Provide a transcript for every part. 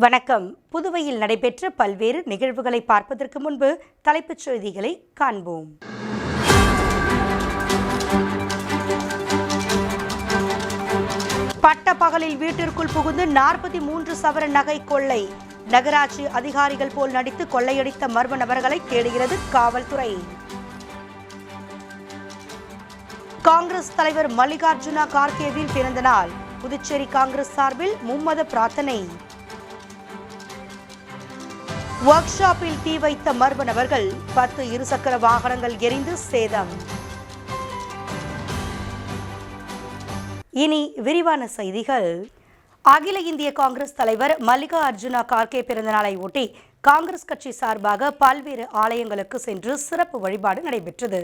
வணக்கம். புதுவையில் நடைபெற்ற பல்வேறு நிகழ்வுகளை பார்ப்பதற்கு முன்பு தலைப்புச் செய்திகளை காண்போம். பட்டப்பகலில் வீட்டிற்குள் புகுந்து 43 சவரன் நகை கொள்ளை. நகராட்சி அதிகாரிகள் போல் நடித்து கொள்ளையடித்த மர்ம நபர்களை தேடுகிறது காவல்துறை. காங்கிரஸ் தலைவர் மல்லிகார்ஜுன கார்கேவின் பிறந்த நாள். புதுச்சேரி காங்கிரஸ் சார்பில் மும்மத பிரார்த்தனை. ஒர்க் ஷாப்பில் தீ வைத்த மர்ம நபர்கள், 10 இருசக்கர வாகனங்கள் எரிந்து சேதம். இனி விரிவான செய்திகள். அகில இந்திய காங்கிரஸ் தலைவர் மல்லிகார்ஜுன கார்கே பிறந்தநாளை ஒட்டி காங்கிரஸ் கட்சி சார்பாக பல்வேறு ஆலயங்களுக்கு சென்று சிறப்பு வழிபாடு நடைபெற்றது.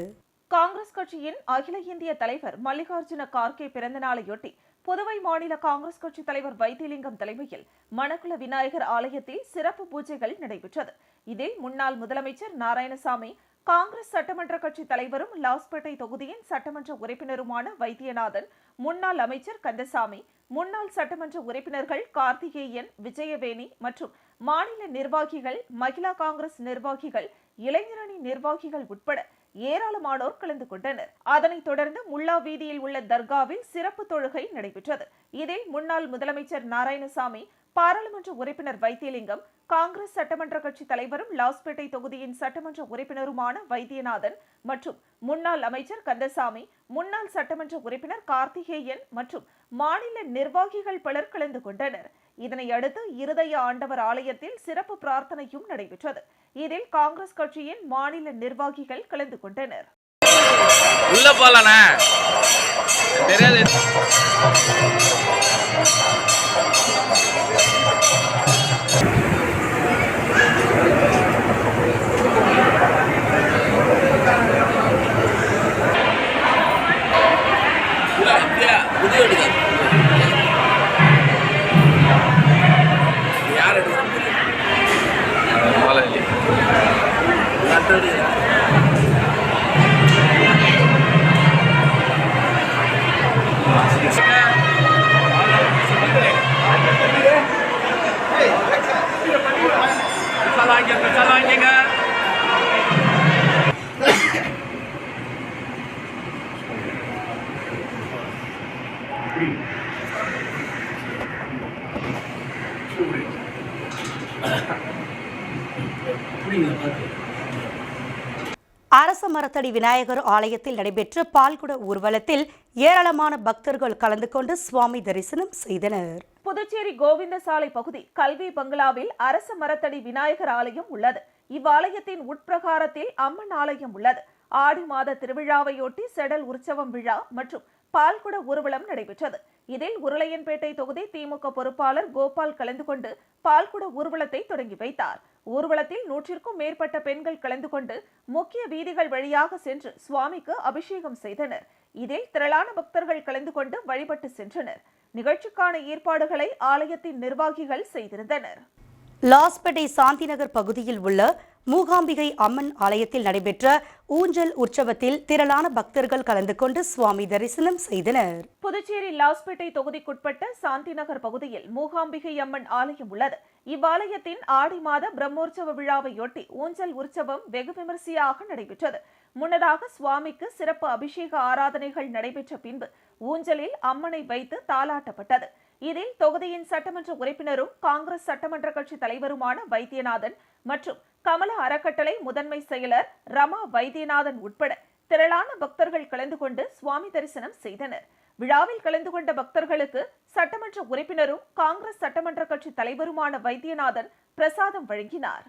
காங்கிரஸ் கட்சியின் அகில இந்திய தலைவர் மல்லிகார்ஜுன கார்கே பிறந்தநாளையொட்டி புதுவை மாநில காங்கிரஸ் கட்சி தலைவர் வைத்திலிங்கம் தலைமையில் மணக்குள விநாயகர் ஆலயத்தில் சிறப்பு பூஜைகள் நடைபெற்றது. இதில் முன்னாள் முதலமைச்சர் நாராயணசாமி, காங்கிரஸ் சட்டமன்ற கட்சி தலைவரும் லாஸ்பேட்டை தொகுதியின் சட்டமன்ற உறுப்பினருமான வைத்தியநாதன், முன்னாள் அமைச்சர் கந்தசாமி, முன்னாள் சட்டமன்ற உறுப்பினர்கள் கார்த்திகேயன், விஜயவேணி மற்றும் மாநில நிர்வாகிகள், மகிழா காங்கிரஸ் நிர்வாகிகள், இளைஞரணி நிர்வாகிகள் உட்பட ஏராளமானோர் கலந்து கொண்டனர். அதனைத் தொடர்ந்து முல்லா வீதியில் உள்ள தர்காவில் சிறப்பு தொழுகை நடைபெற்றது. இதில் முன்னாள் முதலமைச்சர் நாராயணசாமி, பாராளுமன்ற உறுப்பினர் வைத்தியலிங்கம், காங்கிரஸ் சட்டமன்ற கட்சி தலைவரும் லாஸ்பேட்டை தொகுதியின் சட்டமன்ற உறுப்பினருமான வைத்தியநாதன் மற்றும் முன்னாள் அமைச்சர் கந்தசாமி, முன்னாள் சட்டமன்ற உறுப்பினர் கார்த்திகேயன் மற்றும் மாநில நிர்வாகிகள் பலர் கலந்து கொண்டனர். இதனையடுத்து இருதய ஆண்டவர் ஆலயத்தில் சிறப்பு பிரார்த்தனையும் நடைபெற்றது. இதில் காங்கிரஸ் கட்சியின் மாநில நிர்வாகிகள் கலந்து கொண்டனர். அரச மரத்தடி விநாயகர் ஆலயத்தில் நடைபெற்ற பால்குட ஊர்வலத்தில் ஏராளமான பக்தர்கள் கலந்து கொண்டு சுவாமி தரிசனம் செய்தனர். புதுச்சேரி கோவிந்தசாலை பகுதி கல்வி பங்களாவில் அரச மரத்தடி விநாயகர் ஆலயம் உள்ளது. இவ்வாலயத்தின் உட்பிரகாரத்தில் அம்மன் ஆலயம் உள்ளது. ஆடி மாத திருவிழாவையொட்டி செடல் உற்சவம் விழா மற்றும் பால்குட ஊர்வலம் நடைபெற்றது. இதில் உருளையன்பேட்டை தொகுதி திமுக பொறுப்பாளர் கோபால் கலந்து கொண்டு பால்குட ஊர்வலத்தை தொடங்கி வைத்தார். ஊர்வலத்தில் 100க்கும் மேற்பட்ட பெண்கள் கலந்து கொண்டு முக்கிய வீதிகள் வழியாக சென்று சுவாமிக்கு அபிஷேகம் செய்தனர். இதில் திரளான பக்தர்கள் கலந்து கொண்டு வழிபட்டு சென்றனர். நிகழ்ச்சிக்கான ஏற்பாடுகளை ஆலயத்தின் நிர்வாகிகள் செய்திருந்தனர். லாஸ்பேட்டை சாந்திநகர் பகுதியில் உள்ள மூகாம்பிகை அம்மன் ஆலயத்தில் நடைபெற்ற ஊஞ்சல் உற்சவத்தில் திரளான பக்தர்கள் கலந்து கொண்டு சுவாமி தரிசனம் செய்தனர். புதுச்சேரி லாஸ்பேட்டை தொகுதிக்குட்பட்ட சாந்திநகர் பகுதியில் மூகாம்பிகை அம்மன் ஆலயம் உள்ளது. இவ்வாலயத்தின் ஆடி மாத பிரம்மோற்சவ விழாவையொட்டி ஊஞ்சல் உற்சவம் வெகு விமரிசையாக நடைபெற்றது. முன்னதாக சுவாமிக்கு சிறப்பு அபிஷேக ஆராதனைகள் நடைபெற்ற பின்பு ஊஞ்சலில் அம்மனை வைத்து தாலாட்டப்பட்டது. இதில் தொகுதியின் சட்டமன்ற உறுப்பினரும் காங்கிரஸ் சட்டமன்ற கட்சி தலைவருமான வைத்தியநாதன் மற்றும் கமல அறக்கட்டளை முதன்மை செயலர் ரமா வைத்தியநாதன் உட்பட திரளான பக்தர்கள் கலந்து கொண்டு சுவாமி தரிசனம் செய்தனர். விழாவில் கலந்து கொண்ட பக்தர்களுக்கு சட்டமன்ற உறுப்பினரும் காங்கிரஸ் சட்டமன்ற கட்சி தலைவருமான வைத்தியநாதன் பிரசாதம் வழங்கினார்.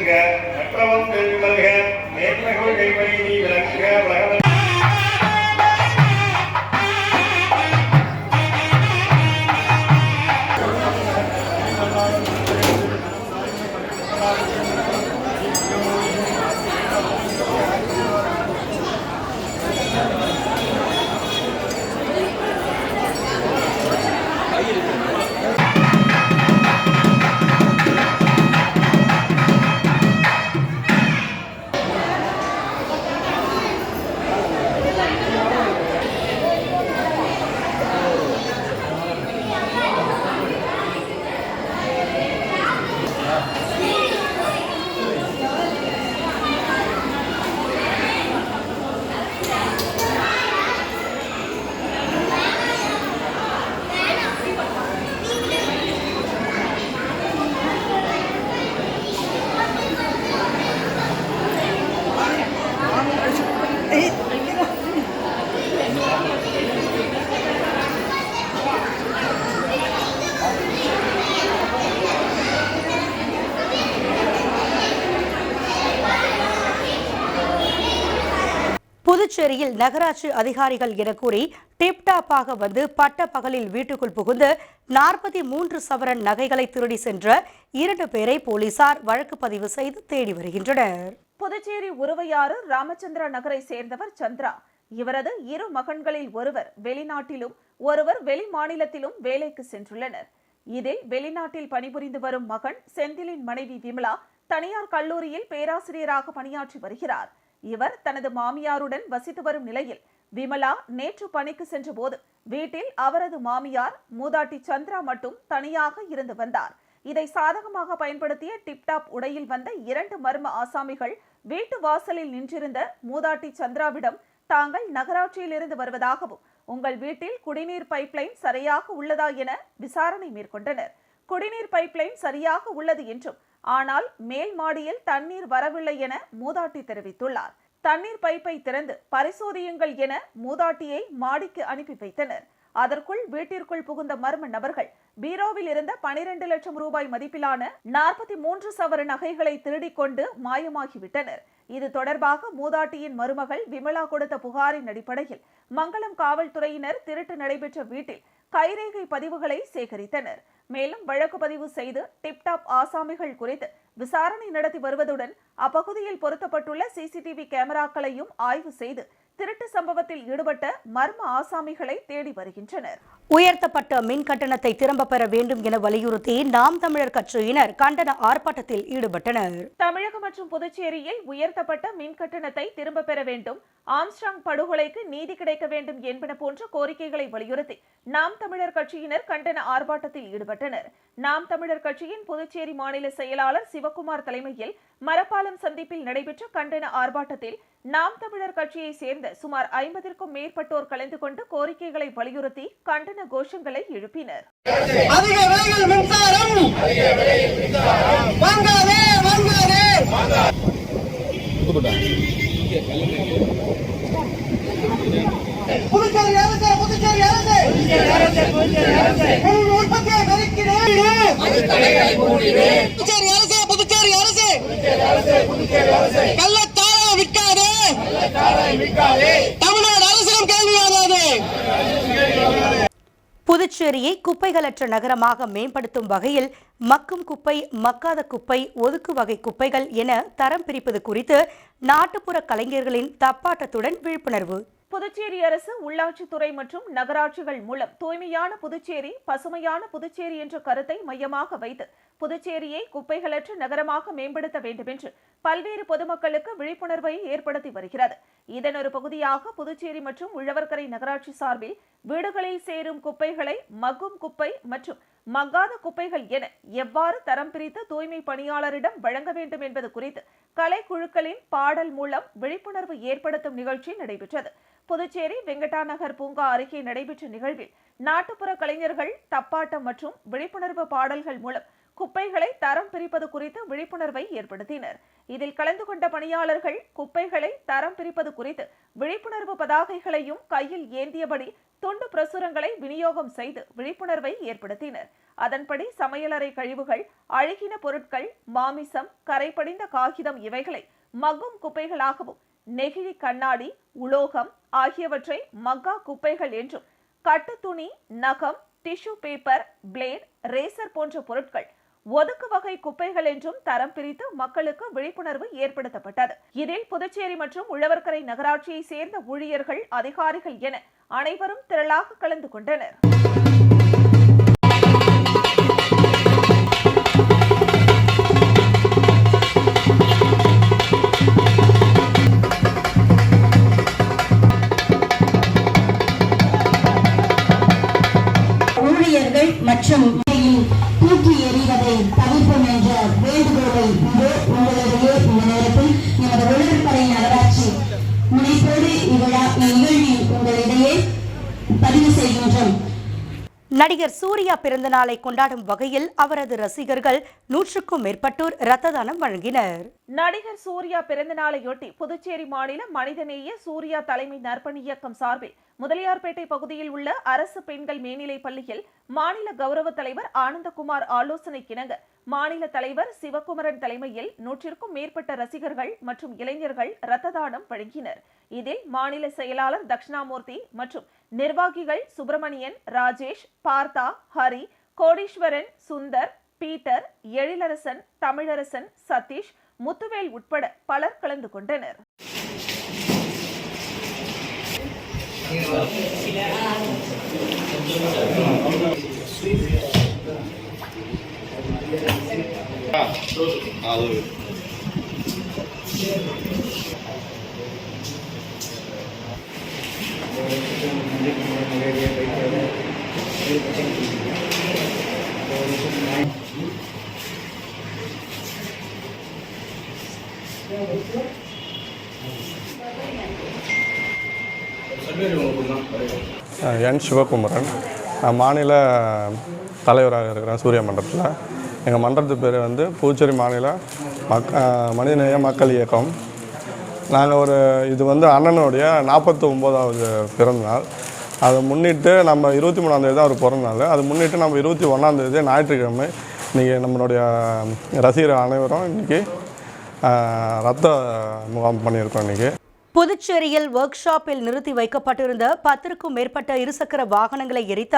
பெருக மற்றவன் கல்வி மல்க மேன்மைகள் கைவழி நீ விளங்குக உலகம் புதுச்சேரியில் நகராட்சி அதிகாரிகள் என கூறி டிப்டாப்பாக வந்து பட்ட பகலில் வீட்டுக்குள் புகுந்து 43 சவரன் நகைகளை திருடி சென்ற 2 பேரை போலீசார் வழக்கு பதிவு செய்து தேடி வருகின்றனர். புதுச்சேரி உருவையாறு ராமச்சந்திரா நகரை சேர்ந்தவர் சந்திரா. இவரது 2 மகன்களில் ஒருவர் வெளிநாட்டிலும் ஒருவர் வெளி மாநிலத்திலும் வேலைக்கு சென்றுள்ளனர். இதில் வெளிநாட்டில் பணிபுரிந்து வரும் மகன் செந்திலின் மனைவி விமலா தனியார் கல்லூரியில் பேராசிரியராக பணியாற்றி வருகிறார். இவர் தனது மாமியாருடன் வசித்து வரும் நிலையில் விமலா நேற்று பணிக்கு சென்றபோது வீட்டில் அவரது மாமியார் மூதாட்டி சந்திரா மட்டும் தனியாக இருந்து வந்தார். இதை சாதகமாக பயன்படுத்திய டிப்டாப் உடையில் வந்த 2 மர்ம ஆசாமிகள் வீட்டு வாசலில் நின்றிருந்த மூதாட்டி சந்திராவிடம் தாங்கள் நகராட்சியில் இருந்து வருவதாகவும் உங்கள் வீட்டில் குடிநீர் பைப்லைன் சரியாக உள்ளதா என விசாரணை மேற்கொண்டனர். குடிநீர் பைப்லைன் சரியாக உள்ளது என்றும் ஆனால் மேல் மாடியில் தண்ணீர் வரவில்லை என மூதாட்டி தெரிவித்துள்ளார். தண்ணீர் பைப்பை திறந்து பரிசோதியுங்கள் என மூதாட்டியை மாடிக்கு அனுப்பி வைத்தனர். அதற்குள் வீட்டிற்குள் புகுந்த மர்ம நபர்கள் பீரோவில் இருந்த 12 லட்சம் ரூபாய் மதிப்பிலான 43 சவர நகைகளை திருடிக் கொண்டு மாயமாகிவிட்டனர். இது தொடர்பாக மூதாட்டியின் மருமகள் விமலா கொடுத்த புகாரின் அடிப்படையில் மங்களம் காவல்துறையினர் திருட்டு நடைபெற்ற வீட்டில் கைரேகை பதிவுகளை சேகரித்தனர். மேலும் வழக்கு பதிவு செய்து டிப்டாப் ஆசாமிகள் குறித்து விசாரணை நடத்தி வருவதுடன் அப்பகுதியில் பொருத்தப்பட்டுள்ள சிசிடிவி கேமராக்களையும் ஆய்வு செய்து திருட்டு சம்பவத்தில் ஈடுபட்ட மர்ம ஆசாமிகளை தேடி வருகின்றனர். உயர்த்தப்பட்ட மின் கட்டணத்தை திரும்ப பெற வேண்டும் என வலியுறுத்தி நாம் தமிழர் கட்சியினர் கண்டன ஆர்ப்பாட்டத்தில் ஈடுபட்டனர். தமிழகம் மற்றும் புதுச்சேரியில் உயர்த்தப்பட்ட மின் கட்டணத்தை திரும்ப பெற வேண்டும், ஆம்ஸ்ட்ராங் படுகொலைக்கு நீதி கிடைக்க வேண்டும் என்பன போன்ற கோரிக்கைகளை வலியுறுத்தி நாம் தமிழர் கட்சியினர் கண்டன ஆர்ப்பாட்டத்தில் ஈடுபட்டனர். நாம் தமிழர் கட்சியின் புதுச்சேரி மாநில செயலாளர் சிவக்குமார் தலைமையில் மரப்பாலம் சந்திப்பில் நடைபெற்ற கண்டன ஆர்ப்பாட்டத்தில் நாம் தமிழர் கட்சியை சேர்ந்த சுமார் 50க்கும் மேற்பட்டோர் கலந்து கொண்டு கோரிக்கைகளை வலியுறுத்தி கண்டன கோஷங்களை எழுப்பினர். அதிக விலையில் மின்சாரம் வாங்காதே வாங்காதே. புதுச்சேரி அரசு புதுச்சேரி அரசு உற்பத்தியை பெருக்கிறேன். புதுச்சேரி அரசு புதுச்சேரி அரசு கள்ளச்சாராய விற்காதே. தமிழ்நாடு அரசிடம் கேள்வியாகாது. புதுச்சேரியை குப்பைகளற்ற நகரமாக மேம்படுத்தும் வகையில் மக்கும் குப்பை, மக்காத குப்பை, ஒதுக்கு வகை குப்பைகள் என தரம் பிரிப்பது குறித்து நாட்டுப்புற கலைஞர்களின் தப்பாட்டத்துடன் விழிப்புணர்வு. புதுச்சேரி அரசு உள்ளாட்சித்துறை மற்றும் நகராட்சிகள் மூலம் தூய்மையான புதுச்சேரி, பசுமையான புதுச்சேரி என்ற கருத்தை மையமாக வைத்து புதுச்சேரியை குப்பைகளற்ற நகரமாக மேம்படுத்த வேண்டும் என்று பல்வேறு பொதுமக்களுக்கு விழிப்புணர்வை ஏற்படுத்தி வருகிறது. இதன் ஒரு பகுதியாக புதுச்சேரி மற்றும் உழவர்கரை நகராட்சி சார்பில் வீடுகளில் சேரும் குப்பைகளை மக்கும் குப்பை மற்றும் மக்காத குப்பைகள் என எவ்வாறு தரம் பிரித்து தூய்மை பணியாளரிடம் வழங்க வேண்டும் என்பது குறித்து கலைக்குழுக்களின் பாடல் மூலம் விழிப்புணர்வு ஏற்படுத்தும் நிகழ்ச்சி நடைபெற்றது. புதுச்சேரி வெங்கடா நகர் பூங்கா அருகே நடைபெற்ற நிகழ்வில் நாட்டுப்புற கலைஞர்கள் தப்பாட்டம் மற்றும் விழிப்புணர்வு பாடல்கள் மூலம் குப்பைகளை தரம் பிரிப்பது குறித்து விழிப்புணர்வை ஏற்படுத்தினர். இதில் கலந்து கொண்ட பணியாளர்கள் குப்பைகளை தரம் பிரிப்பது குறித்து விழிப்புணர்வு பதாகைகளையும் கையில் ஏந்தியபடி துண்டு பிரசுரங்களை விநியோகம் செய்து விழிப்புணர்வை ஏற்படுத்தினர். அதன்படி சமையலறை கழிவுகள், அழுகின பொருட்கள், மாமிசம், கரைபடிந்த காகிதம் இவைகளை மக்கும் குப்பைகளாகவும், நெகிழி, கண்ணாடி, உலோகம் ஆகியவற்றை மக்கா குப்பைகள் என்றும், கட்டு துணி, நகம், டிஷ்யூ பேப்பர், பிளேட், ரேசர் போன்ற பொருட்கள் ஒதுக்கு வகை குப்பைகள் என்றும் தரம் பிரித்து மக்களுக்கு விழிப்புணர்வு ஏற்படுத்தப்பட்டது. இதில் புதுச்சேரி மற்றும் உழவர்கரை நகராட்சியை சேர்ந்த ஊழியர்கள், அதிகாரிகள் என அனைவரும் திரளாக கலந்து கொண்டனர். ஊழியர்கள் மற்றும் தூக்கி எறிவதை தவிர்ப்போம் என்ற வேண்டுகோளை உங்களிடையே இந்த நேரத்தில் நமது உழவர்கரை நகராட்சி முனைப்போடு நிகழ்வில் உங்களிடையே பதிவு செய்கின்றோம். நடிகர் சூர்யா பிறந்த நாளை கொண்டாடும் வகையில் அவரது ரசிகர்கள் 100க்கும் மேற்பட்டோர் இரத்த தானம் வழங்கினர். நடிகர் சூர்யா பிறந்த நாளையொட்டி புதுச்சேரி மாநில மனிதநேய சூர்யா தலைமை நற்பணி இயக்கம் சார்பில் முதலியார்பேட்டை பகுதியில் உள்ள அரசு பெண்கள் மேல்நிலைப் பள்ளியில் மாநில கௌரவ தலைவர் ஆனந்தகுமார் ஆலோசனைக்கிணங்க மாநில தலைவர் சிவகுமரன் தலைமையில் 100க்கும் மேற்பட்ட ரசிகர்கள் மற்றும் இளைஞர்கள் இரத்த தானம் வழங்கினர். இதில் மாநில செயலாளர் தட்சிணாமூர்த்தி மற்றும் நிர்வாகிகள் சுப்பிரமணியன், ராஜேஷ், பார்த்தா, ஹரி, கோடீஸ்வரன், சுந்தர், பீட்டர், எழிலரசன், தமிழரசன், சதீஷ், முத்துவேல் உட்பட பலர் கலந்து கொண்டனர். என் சிவகுமரன், நான் மாநில தலைவராக இருக்கிறேன் சூர்யா மன்றத்தில். எங்கள் மன்றத்து பேர் வந்து புதுச்சேரி மாநில மனிதநேய மக்கள் இயக்கம். நாங்கள் இது வந்து அண்ணனுடைய 49வது பிறந்தநாள். அதை முன்னிட்டு நம்ம 23ஆம் தேதி தான் அவர் பிறந்தநாள். அதை முன்னிட்டு நம்ம 21ஆம் தேதி ஞாயிற்றுக்கிழமை இன்றைக்கி நம்மளுடைய ரசிகர் அனைவரும் இன்றைக்கி ரத்த முகாம் பண்ணியிருக்கோம். இன்றைக்கி புதுச்சேரியில் ஒர்க் ஷாப்பில் நிறுத்தி வைக்கப்பட்டிருந்த 10க்கும் மேற்பட்ட இருசக்கர வாகனங்களை எரித்த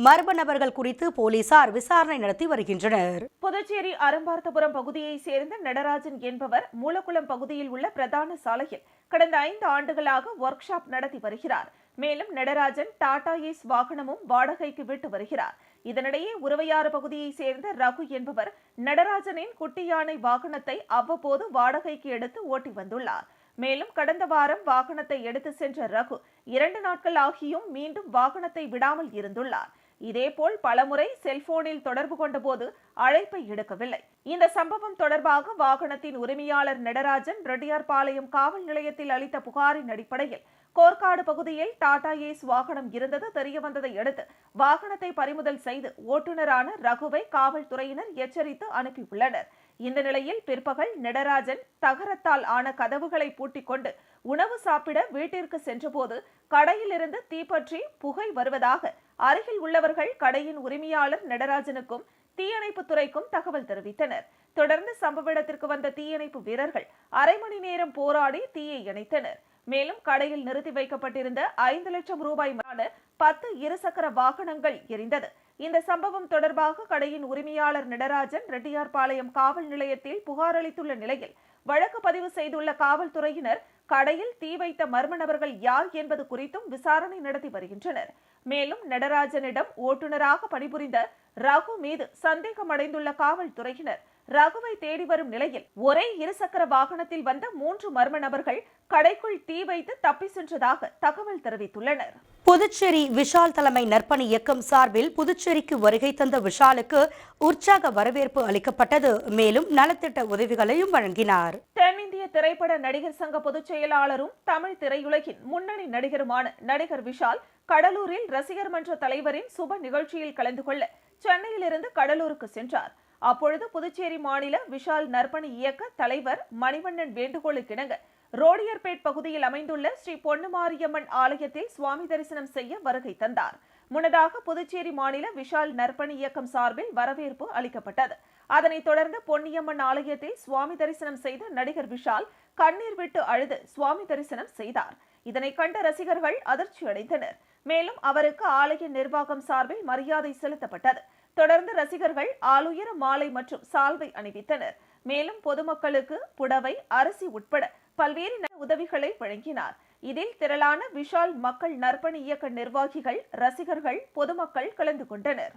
மர்ம நபர்கள் குறித்து போலீசார் விசாரணை நடத்தி வருகின்றனர். புதுச்சேரி அறம்பார்த்தபுரம் பகுதியை சேர்ந்த நடராஜன் என்பவர் மூலக்குளம் பகுதியில் உள்ள பிரதான சாலையில் கடந்த 5 ஆண்டுகளாக ஒர்க் ஷாப் நடத்தி வருகிறார். மேலும் நடராஜன் டாடா ஏஸ் வாகனமும் வாடகைக்கு விட்டு வருகிறார். இதனிடையே உறவையாறு பகுதியை சேர்ந்த ரகு என்பவர் நடராஜனின் குட்டி யானை வாகனத்தை அவ்வப்போது வாடகைக்கு எடுத்து ஓட்டி வந்துள்ளார். மேலும் கடந்த வாரம் வாகனத்தை எடுத்து சென்ற ரகு 2 நாட்கள் ஆகியும் மீண்டும் வாகனத்தை விடாமல் இருந்துள்ளார். இதேபோல் பலமுறை செல்போனில் தொடர்பு கொண்டபோது அழைப்பை எடுக்கவில்லை. இந்த சம்பவம் தொடர்பாக வாகனத்தின் உரிமையாளர் நடராஜன் ரெட்டியார்பாளையம் காவல் நிலையத்தில் அளித்த புகாரின் அடிப்படையில் கோர்க்காடு பகுதியில் டாடா ஏஸ் வாகனம் இருந்தது தெரியவந்ததை அடுத்து வாகனத்தை பறிமுதல் செய்து ஓட்டுநரான ரகுவை காவல்துறையினர் எச்சரித்து அனுப்பியுள்ளனர். இந்த நிலையில் பிற்பகல் நடராஜன் தகரத்தால் ஆன கதவுகளை பூட்டிக் கொண்டு உணவு சாப்பிட வீட்டிற்கு சென்றபோது கடையிலிருந்து தீப்பற்றி புகை வருவதாக அருகில் உள்ளவர்கள் கடையின் உரிமையாளர் நடராஜனுக்கும் தீயணைப்பு துறைக்கும் தகவல் தெரிவித்தனர். தொடர்ந்து சம்பவ இடத்திற்கு வந்த தீயணைப்பு வீரர்கள் அரை மணி நேரம் போராடி தீயை அணைத்தனர். மேலும் கடையில் நிறுத்தி வைக்கப்பட்டிருந்த 5 லட்சம் ரூபாய் மதிப்பிலான 10 இருசக்கர வாகனங்கள் எரிந்தது. இந்த சம்பவம் தொடர்பாக கடையின் உரிமையாளர் நடராஜன் ரெட்டியார்பாளையம் காவல் நிலையத்தில் புகார் அளித்துள்ள நிலையில் வழக்கு பதிவு செய்துள்ள காவல்துறையினர் கடையில் தீ வைத்த மர்ம நபர்கள் யார் என்பது குறித்தும் விசாரணை நடத்தி வருகின்றனர். மேலும் நடராஜனிடம் ஓட்டுநராக பணிபுரிந்த ரகு மீது சந்தேகம் அடைந்துள்ள காவல்துறையினர் ரகுவை தேடி வரும் நிலையில் ஒரே இருசக்கர வாகனத்தில் வந்த 3 மர்ம நபர்கள் கடைக்குள் தீ வைத்து தப்பி சென்றதாக தகவல் தெரிவித்துள்ளனர். புதுச்சேரி விஷால் தலைமை நற்பணி இயக்கம் சார்பில் புதுச்சேரிக்கு வருகை தந்த விஷாலுக்கு உற்சாக வரவேற்பு அளிக்கப்பட்டது. மேலும் நலத்திட்ட உதவிகளையும் வழங்கினார். தென்னிந்திய திரைப்பட நடிகர் சங்க பொதுச் செயலாளரும் தமிழ் திரையுலகின் முன்னணி நடிகருமான நடிகர் விஷால் கடலூரில் ரசிகர் மன்ற தலைவரின் சுப நிகழ்ச்சியில் கலந்து கொள்ள சென்னையிலிருந்து கடலூருக்கு சென்றார். அப்பொழுது புதுச்சேரி மாநில விஷால் நற்பணி இயக்க தலைவர் மணிவண்ணன் வேண்டுகோளுக்கிணங்க ரோடியர்பேட் பகுதியில் அமைந்துள்ள ஸ்ரீ பொன்னுமாரியம்மன் ஆலயத்தில் சுவாமி தரிசனம் செய்ய வருகை தந்தார். முன்னதாக புதுச்சேரி மாநில விஷால் நற்பணி இயக்கம் சார்பில் வரவேற்பு அளிக்கப்பட்டது. அதனைத் தொடர்ந்து பொன்னியம்மன் ஆலயத்தில் சுவாமி தரிசனம் செய்த நடிகர் விஷால் கண்ணீர் விட்டு அழுது சுவாமி தரிசனம் செய்தார். இதனை கண்ட ரசிகர்கள் அதிர்ச்சி அடைந்தனர். மேலும் அவருக்கு ஆலய நிர்வாகம் சார்பில் மரியாதை செலுத்தப்பட்டது. தொடர்ந்து ரசிகர்கள் ஆளுயர மாலை மற்றும் சால்வை அணிவித்தனர். மேலும் பொதுமக்களுக்கு புடவை, அரிசி உட்பட பல்வேறு உதவிகளை வழங்கினார். இதில் திரளான விஷால் மக்கள் நற்பணி இயக்க நிர்வாகிகள், ரசிகர்கள், பொதுமக்கள் கலந்து கொண்டனர்.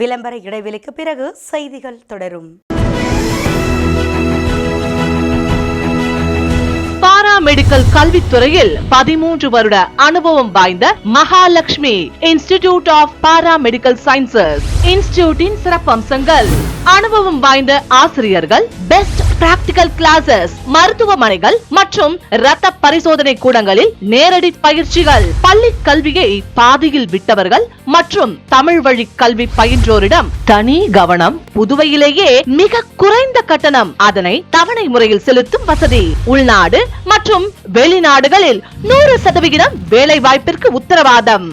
விளம்பர இடைவெளிக்கு பிறகு செய்திகள் தொடரும். பாராமெடிக்கல் கல்வித்துறையில் 13 வருட அனுபவம் வாய்ந்த Mahalakshmi institute of paramedical sciences இன்ஸ்டிடியூட்டின் சிறப்பம்சங்கள்: அனுபவம் வாய்ந்த ஆசிரியர்கள், பெஸ்ட் பிராக்டிகல் கிளாஸஸ், மருத்துவமனைகள் மற்றும் இரத்த பரிசோதனை கூடங்களில் நேரடி பயிற்சிகள், பள்ளி கல்வியை பாதியில் விட்டவர்கள் மற்றும் தமிழ் வழி கல்வி பயின்றோரிடம் தனி கவனம். புதுவையிலேயே மிக குறைந்த கட்டணம், அதனை தவணை முறையில் செலுத்தும் வசதி. உள்நாடு மற்றும் வெளிநாடுகளில் 100% வேலை வாய்ப்பிற்கு உத்தரவாதம்.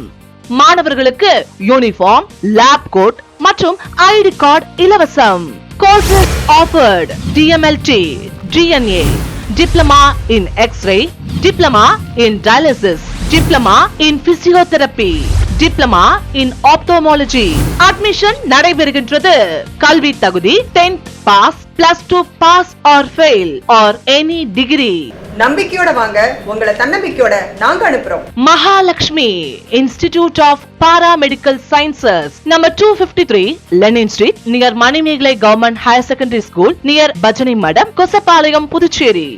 மாணவர்களுக்கு யூனிஃபார்ம், லேப் கோட் மற்றும் ஐடி கார்டு இலவசம். Courses offered: DMLT, DNA, Diploma in X-ray, Diploma in Dialysis, Diploma in Physiotherapy, Diploma in Ophthalmology. Admission நடைபெறுகின்றது. கல்வி தகுதி 10th pass, +2 pass or fail or any degree. நம்பிக்கையோட வாங்க, உங்களை தன்னம்பிக்கையோட நாங்க அனுப்புறோம். Mahalakshmi institute of paramedical sciences, number 253 Lenin street, near Manimekalai government higher secondary school, near Bhajanai Madam, Kosapalayam, Puducherry.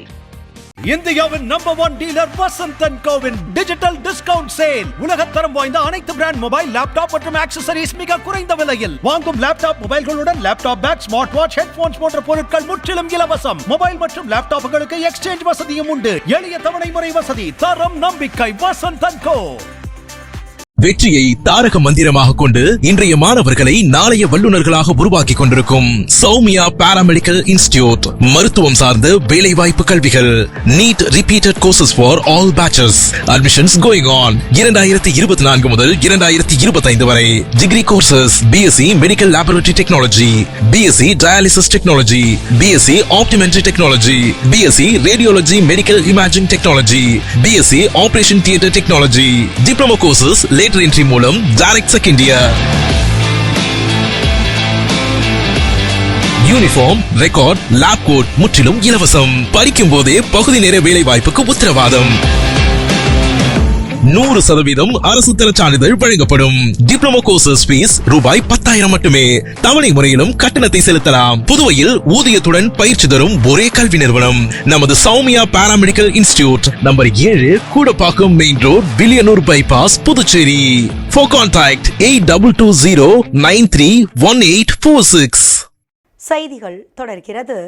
இந்தியாவின் நம்பர் 1 டீலர் வசந்த் அண்ட் கோவின் டிஜிட்டல் டிஸ்கவுண்ட் சேல். உலகத்தரம் வாய்ந்த அனைத்து பிராண்ட் மொபைல், லேப்டாப் மற்றும் ஆக்சசரிஸ் மிக குறைந்த விலையில். வாங்கும் லேப்டாப் மொபைல்களுடன் laptop bag, smart watch, headphones போன்ற பொருட்கள் முற்றிலும் இலவசம். மொபைல் மற்றும் லேப்டாப்புகளுக்கு எக்ஸ்சேஞ்ச் வசதியும் உண்டு. எளிய தவணை முறை வசதி. தரம், நம்பிக்கை. வசந்த் அண்ட் கோ. வெற்றியை தாரக மந்திரமாக கொண்டு இன்றைய மாணவர்களை நாளைய வல்லுநர்களாக உருவாக்கி கொண்டிருக்கும் சௌமியா பாராமெடிக்கல் இன்ஸ்டிடியூட். மருத்துவம் சார்ந்த வேலை வாய்ப்பு கல்விகள். NEET repeated courses for all batches. Admissions going on. 2024 முதல் 2025 வரை. Degree courses: BSc medical laboratory technology, BSc dialysis technology, BSc optometry technology, BSc radiology medical imaging technology, BSc operation theatre technology. Diploma courses lateral entry மூலம் direct second year. Uniform, record, lab coat முற்றிலும் இலவசம். படிக்கும் போதே பகுதி நேர வேலை வாய்ப்புக்கு உத்தரவாதம். 100% அரசு தர சான்றிதழ் வழங்கப்படும். டிப்ளமோ கோர்சஸ் ஃபீஸ் ரூபாய் 10,000 மட்டுமே. தவணை முறையிலும் கட்டணத்தை செலுத்தலாம். புதுவையில் ஊதியத்துடன் பயிற்சி தரும் ஒரே கல்வி நிறுவனம் நமது Soumya paramedical institute, number 7, Koodapakkam main road, Villianur bypass, Puducherry. For contact 8220931846. செய்திகள் தொடர்கிறது.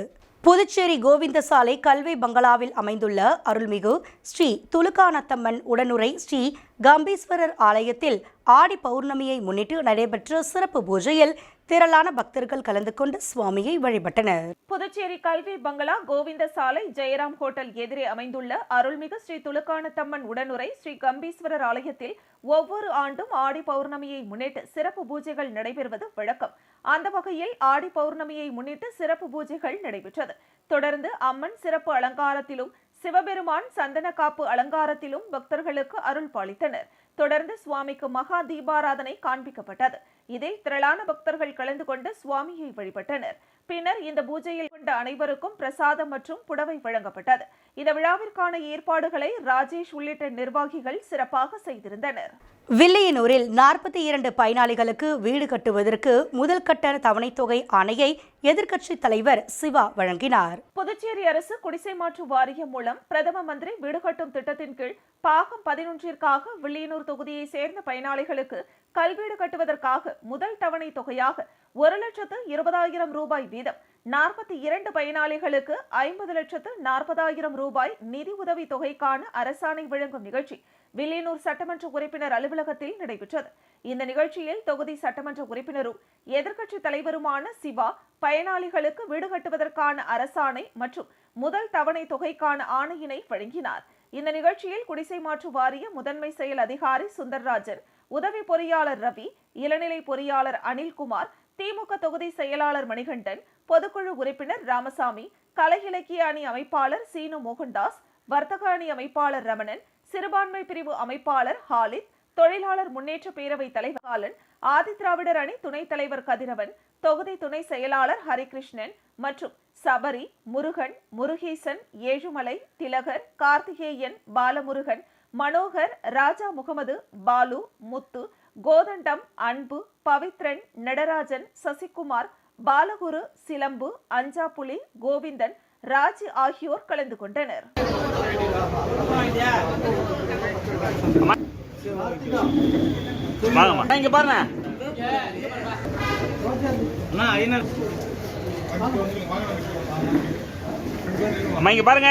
புதுச்சேரி கோவிந்தசாலை கல்வி பங்களாவில் அமைந்துள்ள அருள்மிகு ஸ்ரீ துலுக்கானத்தம்மன் உடனுரை ஸ்ரீ கம்பீஸ்வரர் ஆலயத்தில் ஆடி பௌர்ணமியை முன்னிட்டு நடைபெற்ற சிறப்பு பூஜையில் திரளான பக்தர்கள் கலந்து கொண்டு சுவாமியை வழிபட்டனர். புதுச்சேரி கல்வி பங்களா கோவிந்தசாலை ஜெயராம் ஹோட்டல் எதிரே அமைந்துள்ள அருள்மிகு ஸ்ரீ துலுக்கானத்தம்மன் உடனுரை ஸ்ரீ கம்பீஸ்வரர் ஆலயத்தில் ஒவ்வொரு ஆண்டும் ஆடி பௌர்ணமியை முன்னிட்டு சிறப்பு பூஜைகள் நடைபெறுவது வழக்கம். அந்த வகையில் ஆடி பௌர்ணமியை முன்னிட்டு சிறப்பு பூஜைகள் நடைபெற்றது. தொடர்ந்து அம்மன் சிறப்பு அலங்காரத்திலும் சிவபெருமான் சந்தன காப்பு அலங்காரத்திலும் பக்தர்களுக்கு அருள் பாலித்தனர். தொடர்ந்து சுவாமிக்கு மகா தீபாராதனை காண்பிக்கப்பட்டது. இதில் திரளான பக்தர்கள் கலந்து கொண்டு சுவாமியை வழிபட்டனர். பின்னர் இந்த பூஜையில் கொண்ட அனைவருக்கும் பிரசாதம் மற்றும் புடவை வழங்கப்பட்டது. இந்த விழாவிற்கான ஏற்பாடுகளை ராஜேஷ் உள்ளிட்ட நிர்வாகிகள் சிறப்பாக செய்திருந்தனர். வில்லியனூரில் 42 பயனாளிகளுக்கு வீடு கட்டுவதற்கு முதல் கட்ட தவணைத் தொகை ஆணையை எதிர்க்கட்சித் தலைவர் சிவா வழங்கினார். புதுச்சேரி அரசு குடிசை மாற்று வாரியம் மூலம் பிரதம மந்திரி வீடு கட்டும் திட்டத்தின் கீழ் பாகம் 11ற்காக வில்லியனூர் தொகுதியை சேர்ந்த பயனாளிகளுக்கு கல்வீடு கட்டுவதற்காக முதல் தவணை தொகையாக 1,20,000 ரூபாய் வீதம் 42 பயனாளிகளுக்கு 50,40,000 ரூபாய் நிதி உதவி தொகைக்கான அரசாணை வழங்கும் நிகழ்ச்சி வில்லியனூர் சட்டமன்ற உறுப்பினர் அலுவலகத்தில் நடைபெற்றது. இந்த நிகழ்ச்சியில் தொகுதி சட்டமன்ற உறுப்பினரும் எதிர்க்கட்சித் தலைவருமான சிவா பயனாளிகளுக்கு வீடு கட்டுவதற்கான அரசாணை மற்றும் முதல் தவணை தொகைக்கான ஆணையினை வழங்கினார். இந்த நிகழ்ச்சியில் குடிசை மாற்று வாரிய முதன்மை செயல் அதிகாரி சுந்தர்ராஜன், உதவி பொறியாளர் ரவி, இளநிலை பொறியாளர் அனில்குமார், திமுக தொகுதி செயலாளர் மணிகண்டன், பொதுக்குழு உறுப்பினர் ராமசாமி, கலை இலக்கிய அணி அமைப்பாளர் சீனு மோகன்தாஸ், வர்த்தக அணி அமைப்பாளர் ரமணன், சிறுபான்மை பிரிவு அமைப்பாளர் ஹாலித், தொழிலாளர் முன்னேற்ற பேரவை தலைவர் காலன், ஆதிதிராவிடர் அணி துணைத் தலைவர் கதிரவன், தொகுதி துணை செயலாளர் ஹரிகிருஷ்ணன் மற்றும் சபரி, முருகன், முருகேசன், ஏழுமலை, திலகர், கார்த்திகேயன், பாலமுருகன், மனோகர், ராஜா முகமது, பாலு, முத்து, கோதண்டம், அன்பு, பவித்ரன், நடராஜன், சசிகுமார், பாலகுரு, சிலம்பு, அஞ்சாப்புலி, கோவிந்தன், ராஜி ஆகியோர் கலந்து கொண்டனர். பாருங்க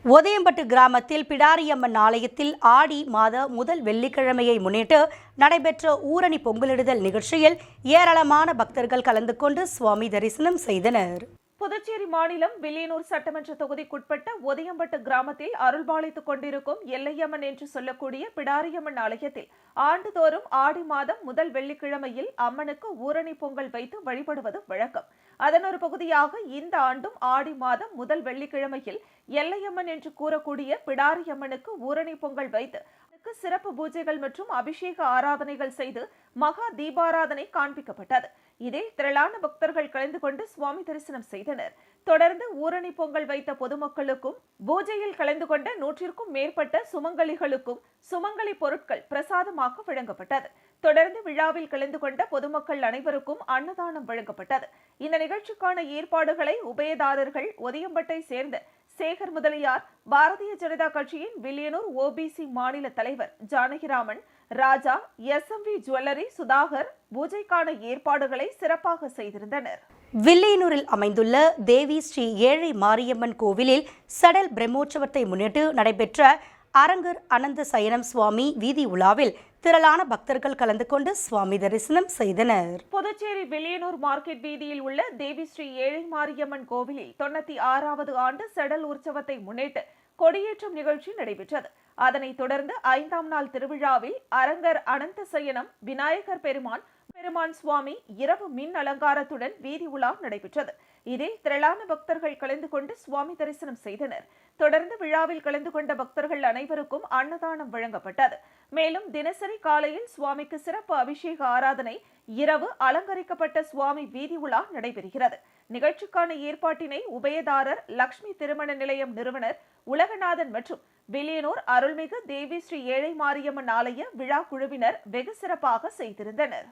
ஒதையம்பட்டு கிராமத்தில் பிடாரியம்மன் ஆலயத்தில் ஆடி மாத முதல் வெள்ளிக்கிழமையை முன்னிட்டு நடைபெற்ற ஊரணி பொங்கலிடுதல் நிகழ்ச்சியில் ஏராளமான பக்தர்கள் கலந்து கொண்டு சுவாமி தரிசனம் செய்தனர். புதுச்சேரி மாநிலம் வில்லியனூர் சட்டமன்ற தொகுதிக்குட்பட்ட ஒதையம்பட்டு கிராமத்தில் அருள்பாலித்துக் கொண்டிருக்கும் எல்லையம்மன் என்று சொல்லக்கூடிய பிடாரியம்மன் ஆலயத்தில் ஆண்டுதோறும் ஆடி மாதம் முதல் வெள்ளிக்கிழமையில் அம்மனுக்கு ஊரணி பொங்கல் வைத்து வழிபடுவது வழக்கம். அதன் ஒரு பகுதியாக இந்த ஆண்டும் ஆடி மாதம் முதல் வெள்ளிக்கிழமையில் எல்லையம்மன் என்று கூறக்கூடிய பிடாரியம்மனுக்கு ஊரணி பொங்கல் வைத்து சிறப்பு பூஜைகள் மற்றும் அபிஷேக ஆராதனைகள் செய்து மகா தீபாராதனை காண்பிக்கப்பட்டது. இதில் திரளான பக்தர்கள் கலந்து கொண்டு சுவாமி தரிசனம் செய்தனர். தொடர்ந்து ஊரணி பொங்கல் வைத்த பொதுமக்களுக்கும் பூஜையில் கலந்து கொண்ட 100ற்கும் மேற்பட்ட சுமங்கலிகளுக்கும் சுமங்கலி பொருட்கள் பிரசாதமாக வழங்கப்பட்டது. தொடர்ந்து விழாவில் கலந்து கொண்ட பொதுமக்கள் அனைவருக்கும் அன்னதானம் வழங்கப்பட்டது. இந்த நிகழ்ச்சிக்கான ஏற்பாடுகளை உபயதாரர்கள் ஒதையம்பட்டை சேர்ந்த சேகர் முதலியார், பாரதிய ஜனதா கட்சியின் வில்லியனூர் ஓபிசி மாநில தலைவர் ஜானகிராமன், ராஜா, SMV ஜுவல்லரி சுதாகர் பூஜைக்கான ஏற்பாடுகளை சிறப்பாக செய்திருந்தனர். வில்லியனூரில் அமைந்துள்ள தேவி ஸ்ரீ ஏழை மாரியம்மன் கோவிலில் சடல் பிரம்மோற்சவத்தை முன்னிட்டு நடைபெற்ற அரங்கர் அனந்த சயனம் சுவாமி வீதி உலாவில் திரளான பக்தர்கள் கலந்து கொண்டு சுவாமி தரிசனம் செய்தனர். புதுச்சேரி வில்லியனூர் மார்க்கெட் வீதியில் உள்ள தேவி ஸ்ரீ ஏழை மாரியம்மன் கோவிலில் 96வது ஆண்டு சடல் உற்சவத்தை முன்னிட்டு கொடியேற்றம் நிகழ்ச்சி நடைபெற்றது. அதனைத் தொடர்ந்து 5ஆம் நாள் திருவிழாவில் அரங்கர் அனந்த சயனம் விநாயகர் பெருமான் சுவாமி இரவு மின் அலங்காரத்துடன் வீதி உலா நடைபெற்றது. இதில் திரளான பக்தர்கள் கலந்து கொண்டு சுவாமி தரிசனம் செய்தனர். தொடர்ந்து விழாவில் கலந்து கொண்ட பக்தர்கள் அனைவருக்கும் அன்னதானம் வழங்கப்பட்டது. மேலும் தினசரி காலையில் சுவாமிக்கு சிறப்பு அபிஷேக ஆராதனை, இரவு அலங்கரிக்கப்பட்ட சுவாமி வீதி உலா நடைபெறுகிறது. நிகழ்ச்சிக்கான ஏற்பாட்டினை உபயதாரர் லட்சுமி திருமண நிலையம் நிறுவனர் உலகநாதன் மற்றும் வில்லியனூர் அருள்மிகு தேவி ஸ்ரீ ஏழை மாரியம்மன் ஆலய விழா குழுவினர் வெகு சிறப்பாக செய்திருந்தனர்.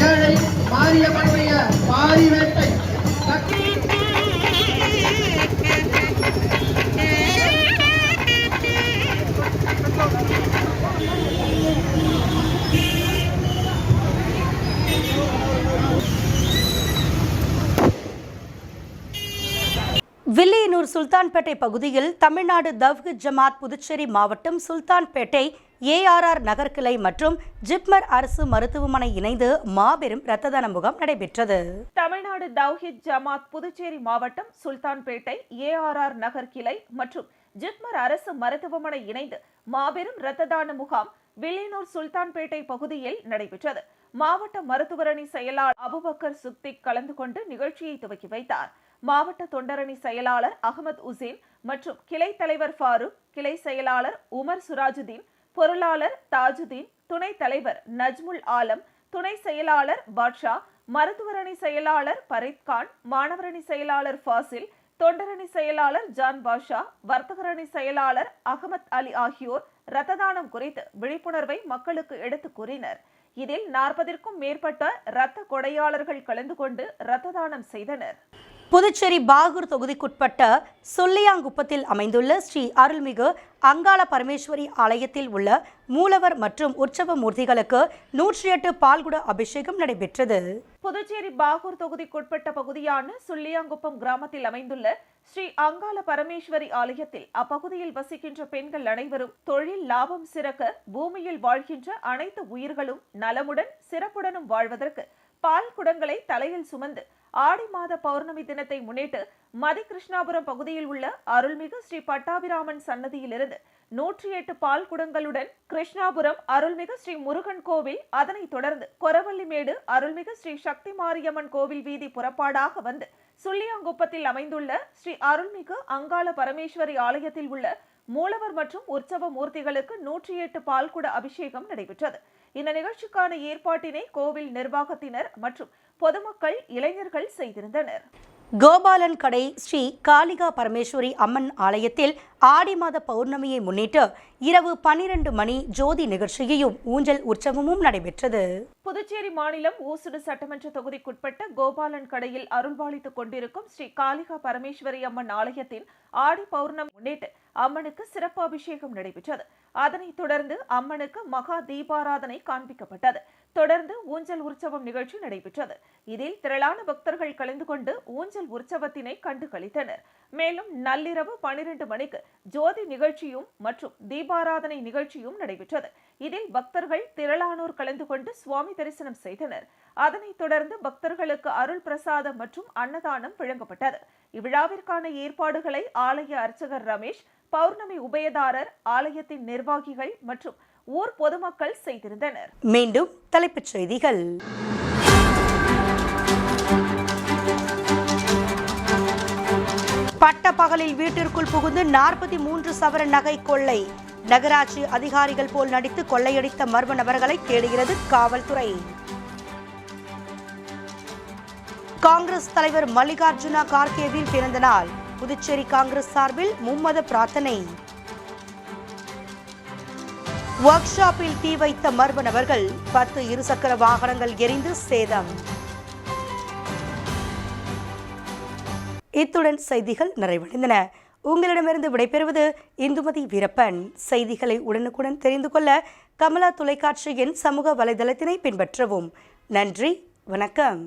ஏழை மாரியம்மனுடைய பாரி வேட்டை வில்லியனூர் சுல்தான்பேட்டை பகுதியில் தமிழ்நாடு தவ்ஹீத் ஜமாத் புதுச்சேரி மாவட்டம் சுல்தான்பேட்டை ஏஆர்ஆர் நகர் கிளை மற்றும் ஜிப்மர் அரசு மருத்துவமனை இணைந்து மாபெரும் இரத்த தான முகாம் நடைபெற்றது. தமிழ்நாடு தவ்ஹீத் ஜமாத் புதுச்சேரி மாவட்டம் சுல்தான்பேட்டை ஏஆர்ஆர் நகர் கிளை மற்றும் ஜிப்மர் அரசு மருத்துவமனை இணைந்து மாபெரும் இரத்த தான முகாம் வில்லியனூர் சுல்தான்பேட்டை பகுதியில் நடைபெற்றது. மாவட்ட மருத்துவரணி செயலாளர் அபுபக்கர் சுக்திக் கலந்து கொண்டு நிகழ்ச்சியை துவக்கி வைத்தார். மாவட்ட தொண்டரணி செயலாளர் அகமது உசேன் மற்றும் கிளை தலைவர் ஃபாரூக், கிளை செயலாளர் உமர் சுராஜுதீன், பொருளாளர் தாஜுதீன், துணைத் தலைவர் நஜ்முல் ஆலம், துணை செயலாளர் பாட்ஷா, மருத்துவரணி செயலாளர் பரீத்கான், மாணவரணி செயலாளர் ஃபாசில், தொண்டரணி செயலாளர் ஜான் பாஷா, வர்த்தகரணி செயலாளர் அகமத் அலி ஆகியோர் இரத்த தானம் குறித்து விழிப்புணர்வை மக்களுக்கு எடுத்துக் கூறினர். இதில் 40ற்கும் மேற்பட்ட இரத்த கொடையாளர்கள் கலந்து கொண்டு இரத்த தானம் செய்தனர். புதுச்சேரி பாகூர் தொகுதிக்குட்பட்ட சொல்லியாங்குப்பத்தில் அமைந்துள்ள ஸ்ரீ அருள்மிகு அங்காள பரமேஸ்வரி ஆலயத்தில் உள்ள மூலவர் மற்றும் உற்சவ மூர்த்திகளுக்கு 108 பால்குட அபிஷேகம் நடைபெற்றது. புதுச்சேரி பாகூர் தொகுதிக்குட்பட்ட பகுதியான சுள்ளியாங்குப்பம் கிராமத்தில் அமைந்துள்ள ஸ்ரீ அங்காள பரமேஸ்வரி ஆலயத்தில் அப்பகுதியில் வசிக்கின்ற பெண்கள் அனைவரும் தொழில் லாபம் சிறக்க பூமியில் வாழ்கின்ற அனைத்து உயிர்களும் நலமுடன் சிறப்புடனும் வாழ்வதற்கு பால் குடங்களை தலையில் சுமந்து ஆடி மாத பௌர்ணமி தினத்தை முன்னிட்டு மதி கிருஷ்ணாபுரம் பகுதியில் உள்ள அருள்மிகு ஸ்ரீ பட்டாபிராமன் சன்னதியிலிருந்து 108 பால் குடங்களுடன் கிருஷ்ணாபுரம் அருள்மிகு ஸ்ரீ முருகன் கோவில், அதனைத் தொடர்ந்து கொரவள்ளிமேடு அருள்மிகு ஸ்ரீ சக்தி மாரியம்மன் கோவில் வீதி புறப்பாடாக வந்து சுள்ளியாங்குப்பத்தில் அமைந்துள்ள ஸ்ரீ அருள்மிகு அங்காள பரமேஸ்வரி ஆலயத்தில் உள்ள மூலவர் மற்றும் உற்சவ மூர்த்திகளுக்கு 108 பால்குட அபிஷேகம் நடைபெற்றது. இந்த நிகழ்ச்சிக்கான ஏற்பாட்டினை கோவில் நிர்வாகத்தினர் மற்றும் பொதுமக்கள், இளைஞர்கள் செய்திருந்தனர். கோபாலன் கடை ஸ்ரீ காளிகா பரமேஸ்வரி அம்மன் ஆலயத்தில் ஆடி மாத பௌர்ணமியை முன்னிட்டு இரவு 12 மணி ஜோதி நிகழ்ச்சியையும் ஊஞ்சல் உற்சவமும் நடைபெற்றது. புதுச்சேரி மாநிலம் ஊசுடு சட்டமன்ற தொகுதிக்குட்பட்ட கோபாலன் கடையில் அருள்பாலித்துக் கொண்டிருக்கும் ஸ்ரீ காளிகா பரமேஸ்வரி அம்மன் ஆலயத்தின் ஆடி பௌர்ணமி முன்னிட்டு அம்மனுக்கு சிறப்பு அபிஷேகம் நடைபெற்றது. அதனைத் தொடர்ந்து அம்மனுக்கு மகா தீபாராதனை காண்பிக்கப்பட்டது. தொடர்ந்து ஊஞ்சல் உற்சவம் நிகழ்ச்சி நடைபெற்றது. இதில் திரளான பக்தர்கள் கலந்து கொண்டு ஊஞ்சல் உற்சவத்தினை கண்டு களித்தனர். மேலும் நள்ளிரவு 12 மணிக்கு ஜோதி நிகழ்ச்சியும் மற்றும் தீபாராதனை நிகழ்ச்சியும் நடைபெற்றது. இதில் பக்தர்கள் திரளானோர் கலந்து கொண்டு சுவாமி தரிசனம் செய்தனர். அதனைத் தொடர்ந்து பக்தர்களுக்கு அருள் பிரசாதம் மற்றும் அன்னதானம் வழங்கப்பட்டது. இவ்விழாவிற்கான ஏற்பாடுகளை ஆலய அர்ச்சகர் ரமேஷ், பௌர்ணமி உபயதாரர், ஆலயத்தின் நிர்வாகிகள் மற்றும் ஊர் பொதுமக்கள் செய்திருந்தனர். மீண்டும் தலைப்புச் செய்திகள். பட்ட பகலில் வீட்டிற்குள் புகுந்து 43 சவரன் நகை கொள்ளை. நகராட்சி அதிகாரிகள் போல் நடித்து கொள்ளையடித்த மர்ம நபர்களை தேடுகிறது காவல்துறை. காங்கிரஸ் தலைவர் மல்லிகார்ஜுன கார்கேவின் பிறந்த நாள். புதுச்சேரி காங்கிரஸ் சார்பில் மும்மத பிரார்த்தனை. ஒர்க் ஷாப்பில் தீ வைத்த மர்ம நபர்கள், 10 இருசக்கர வாகனங்கள் எரிந்து சேதம். இத்துடன் செய்திகள் நிறைவடைந்தன. உங்களிடமிருந்து விடைபெறுவது இந்துமதி வீரப்பன். செய்திகளை உடனுக்குடன் தெரிந்து கொள்ள கமலா தொலைக்காட்சியின் சமூக வலைதளத்தினை பின்பற்றவும். நன்றி, வணக்கம்.